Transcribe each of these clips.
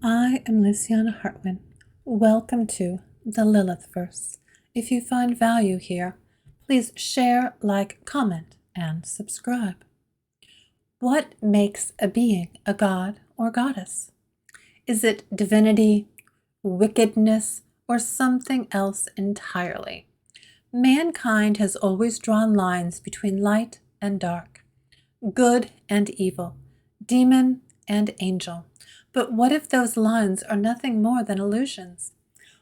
I am Luciana Hartwin. Welcome to the Lilith verse. If you find value here, please share, like, comment, and subscribe. What makes a being a god or goddess? Is it divinity, wickedness, or something else entirely? Mankind has always drawn lines between light and dark, good and evil, demon and angel. But what if those lines are nothing more than illusions?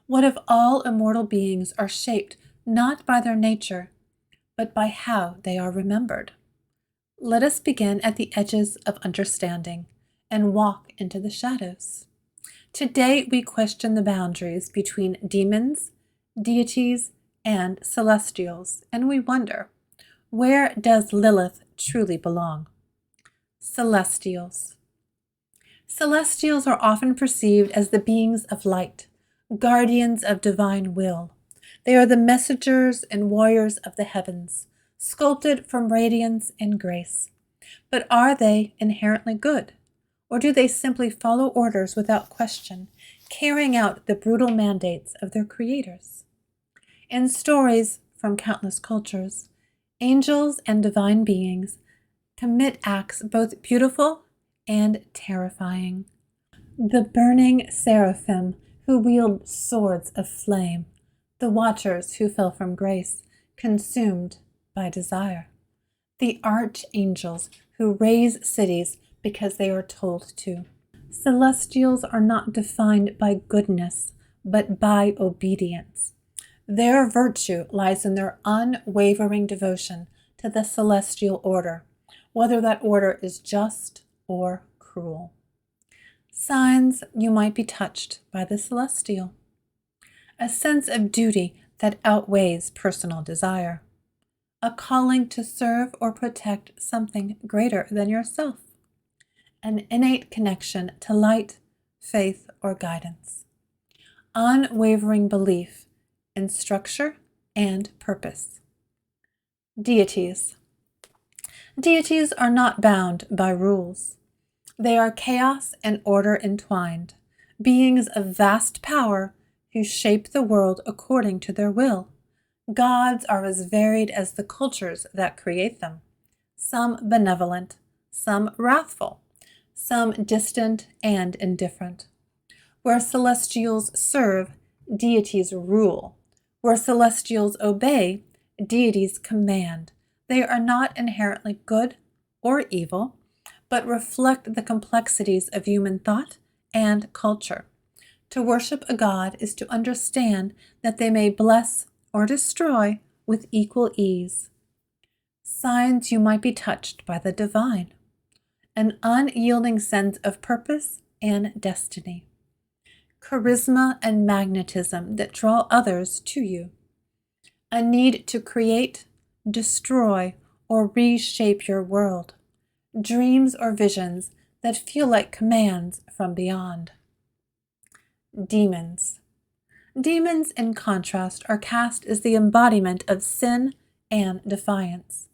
What if all immortal beings are shaped not by their nature, but by how they are remembered? Let us begin at the edges of understanding and walk into the shadows. Today we question the boundaries between demons, deities, and celestials, and we wonder, where does Lilith truly belong? Celestials. Celestials are often perceived as the beings of light, guardians of divine will. They are the messengers and warriors of the heavens, sculpted from radiance and grace. But are they inherently good? Or do they simply follow orders without question, carrying out the brutal mandates of their creators? In stories from countless cultures, angels and divine beings commit acts both beautiful and terrifying. The burning seraphim who wield swords of flame, the watchers who fell from grace, consumed by desire, the archangels who raise cities because they are told to. Celestials are not defined by goodness, but by obedience. Their virtue lies in their unwavering devotion to the celestial order, whether that order is just or cruel. Signs you might be touched by the celestial. A sense of duty that outweighs personal desire. A calling to serve or protect something greater than yourself. An innate connection to light, faith, or guidance. Unwavering belief in structure and purpose. Deities. Deities are not bound by rules. They are chaos and order entwined, beings of vast power who shape the world according to their will. Gods are as varied as the cultures that create them, some benevolent, some wrathful, some distant and indifferent. Where celestials serve, deities rule. Where celestials obey, deities command. They are not inherently good or evil, but reflect the complexities of human thought and culture. To worship a god is to understand that they may bless or destroy with equal ease. Signs you might be touched by the divine. An unyielding sense of purpose and destiny. Charisma and magnetism that draw others to you. A need to create, destroy, or reshape your world. Dreams or visions that feel like commands from beyond. Demons. Demons, in contrast, are cast as the embodiment of sin and defiance.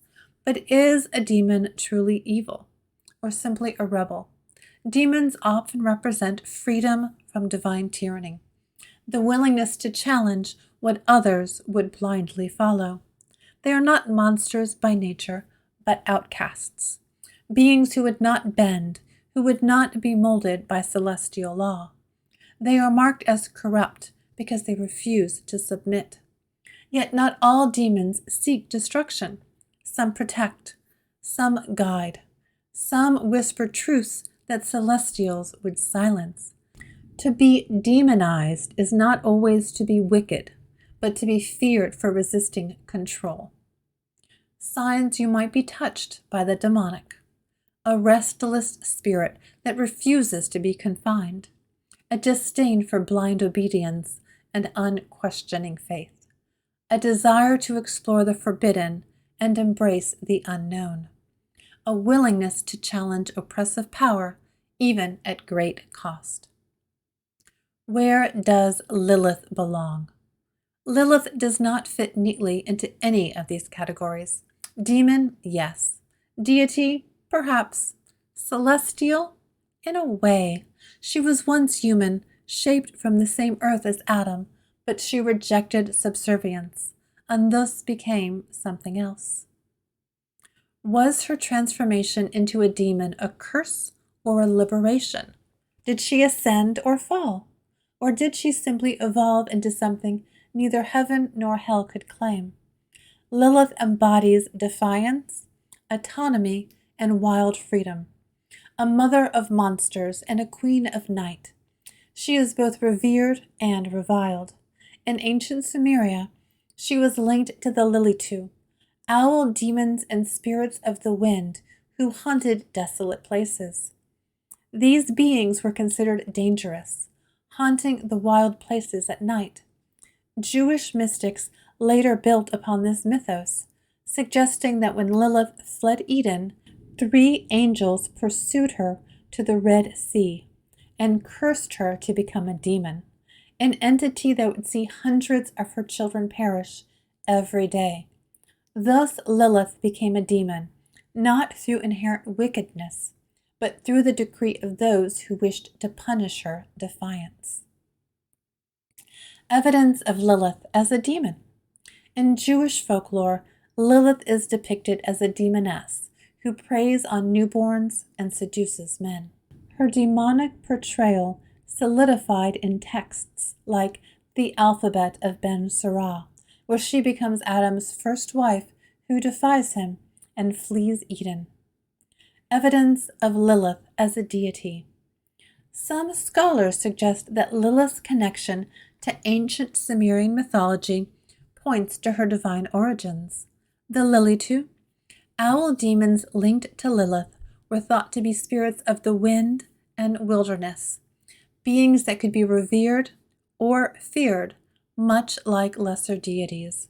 But is a demon truly evil, or simply a rebel? Demons often represent freedom from divine tyranny, the willingness to challenge what others would blindly follow. They are not monsters by nature, but outcasts, beings who would not bend, who would not be molded by celestial law. They are marked as corrupt because they refuse to submit. Yet not all demons seek destruction. Some protect, some guide, some whisper truths that celestials would silence. To be demonized is not always to be wicked, but to be feared for resisting control. Signs you might be touched by the demonic. A restless spirit that refuses to be confined. A disdain for blind obedience and unquestioning faith. A desire to explore the forbidden and embrace the unknown. A willingness to challenge oppressive power, even at great cost. Where does Lilith belong? Lilith does not fit neatly into any of these categories. Demon, yes. Deity, perhaps. Celestial, in a way, She was once human, shaped from the same earth as Adam, but she rejected subservience, and thus became something else. Was her transformation into a demon a curse or a liberation? Did she ascend or fall? Or did she simply evolve into something neither heaven nor hell could claim? Lilith embodies defiance, autonomy, and wild freedom. A mother of monsters and a queen of night. She is both revered and reviled. In ancient Sumeria, she was linked to the Lilitu, owl demons and spirits of the wind who hunted desolate places. These beings were considered dangerous, haunting the wild places at night. Jewish mystics later built upon this mythos, suggesting that when Lilith fled Eden, 3 angels pursued her to the Red Sea and cursed her to become a demon, an entity that would see hundreds of her children perish every day. Thus Lilith became a demon, not through inherent wickedness, but through the decree of those who wished to punish her defiance. Evidence of Lilith as a demon. In Jewish folklore, Lilith is depicted as a demoness who preys on newborns and seduces men. Her demonic portrayal solidified in texts like the alphabet of Ben Sirah, where she becomes Adam's first wife who defies him and flees Eden. Evidence of Lilith as a deity. Some scholars suggest that Lilith's connection to ancient Sumerian mythology points to her divine origins. The Lilitu, owl demons linked to Lilith, were thought to be spirits of the wind and wilderness, beings that could be revered or feared, much like lesser deities.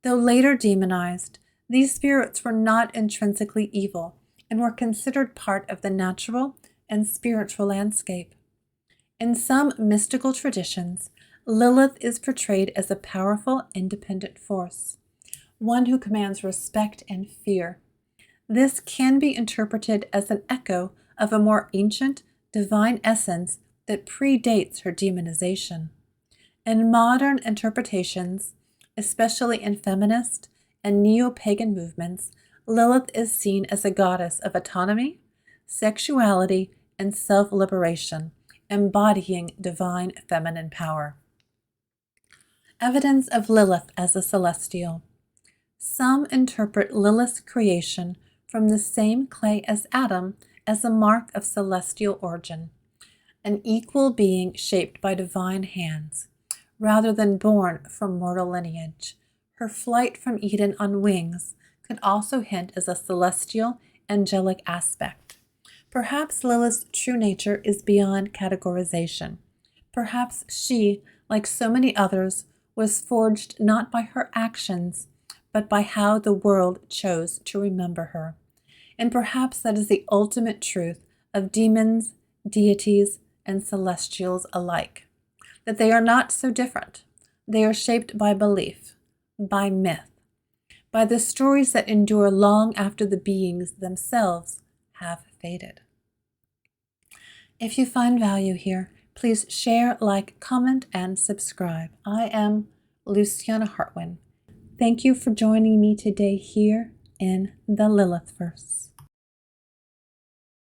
Though later demonized, these spirits were not intrinsically evil and were considered part of the natural and spiritual landscape. In some mystical traditions, Lilith is portrayed as a powerful, independent force, one who commands respect and fear. This can be interpreted as an echo of a more ancient, divine essence that predates her demonization. In modern interpretations, especially in feminist and neo-pagan movements, Lilith is seen as a goddess of autonomy, sexuality, and self-liberation, embodying divine feminine power. Evidence of Lilith as a celestial. Some interpret Lilith's creation from the same clay as Adam as a mark of celestial origin, an equal being shaped by divine hands, rather than born from mortal lineage. Her flight from Eden on wings could also hint as a celestial, angelic aspect. Perhaps Lilith's true nature is beyond categorization. Perhaps she, like so many others, was forged not by her actions, but by how the world chose to remember her. And perhaps that is the ultimate truth of demons, deities, and celestials alike, that they are not so different. They are shaped by belief, by myth, by the stories that endure long after the beings themselves have faded. If you find value here, please share, like, comment, and subscribe. I am Luciana Hartwin. Thank you for joining me today here in the Lilithverse.